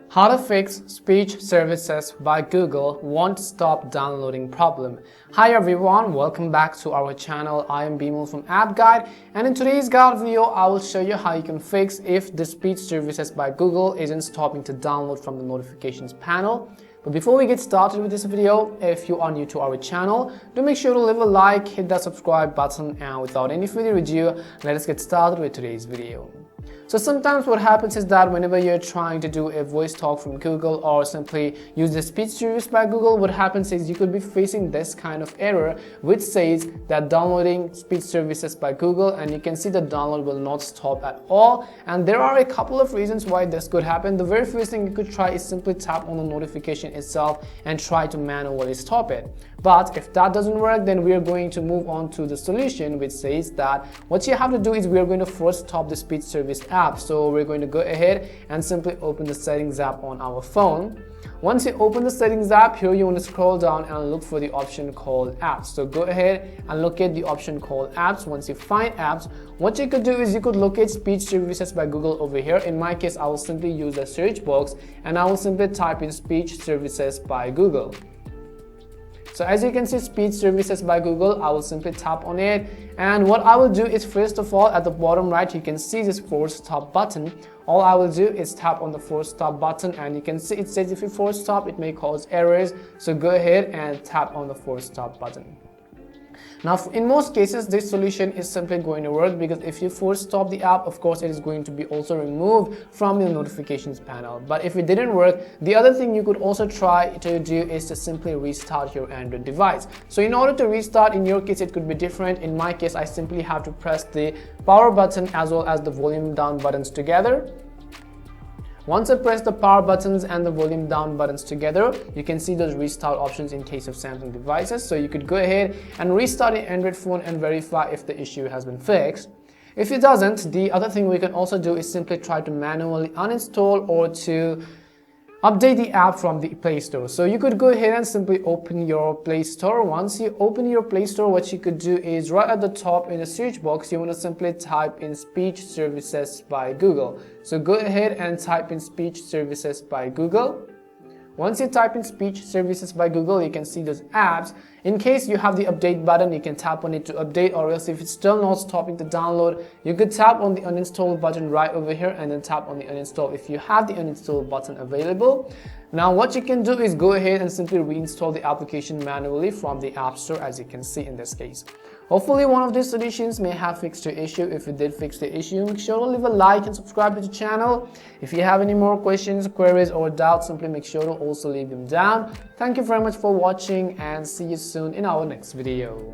How to fix speech services by Google won't stop downloading problem. Hi everyone, welcome back to our channel. I am Bimal from App Guide, and in today's guide video I will show you how you can fix if the speech services by Google isn't stopping to download from the notifications panel. But before we get started with this video, if you are new to our channel, do make sure to leave a like, hit that subscribe button, and without any further ado, let us get started with today's video. So sometimes what happens is that whenever you're trying to do a voice talk from Google or simply use the speech service by Google, what happens is you could be facing this kind of error which says that downloading speech services by Google, and you can see the download will not stop at all. And there are a couple of reasons why this could happen. The very first thing you could try is simply tap on the notification itself and try to manually stop it. But if that doesn't work, then we are going to move on to the solution, which says that what you have to do is we are going to first stop the speech service app. So we're going to go ahead and simply open the settings app on our phone. Once you open the settings app, here you want to scroll down and look for the option called apps. So go ahead and locate the option called apps. Once you find apps, what you could do is you could locate speech services by Google over here. In my case, I will simply use the search box and I will simply type in speech services by Google. So as you can see, speech services by Google, I will simply tap on it, and what I will do is, first of all, at the bottom right you can see this force stop button. All I will do is tap on the force stop button, and you can see it says if you force stop it may cause errors, so go ahead and tap on the force stop button. Now in most cases this solution is simply going to work, because if you force stop the app, of course it is going to be also removed from your notifications panel. But if it didn't work, the other thing you could also try to do is to simply restart your Android device. So in order to restart, in your case it could be different. In my case, I simply have to press the power button as well as the volume down buttons together. Once I press the power buttons and the volume down buttons together, you can see those restart options in case of Samsung devices. So you could go ahead and restart your Android phone and verify if the issue has been fixed. If it doesn't, the other thing we can also do is simply try to manually uninstall or to update the app from the Play Store. So you could go ahead and simply open your Play Store. Once you open your Play Store, what you could do is right at the top in the search box, you want to simply type in speech services by Google. So go ahead and type in speech services by Google. Once you type in speech services by Google, you can see those apps. In case you have the update button, you can tap on it to update, or else if it's still not stopping to download, you could tap on the uninstall button right over here and then tap on the uninstall if you have the uninstall button available. Now what you can do is go ahead and simply reinstall the application manually from the App Store, as you can see in this case. Hopefully one of these solutions may have fixed your issue. If it did fix the issue, make sure to leave a like and subscribe to the channel. If you have any more questions, queries or doubts, simply make sure to also leave them down. Thank you very much for watching, and see you soon in our next video.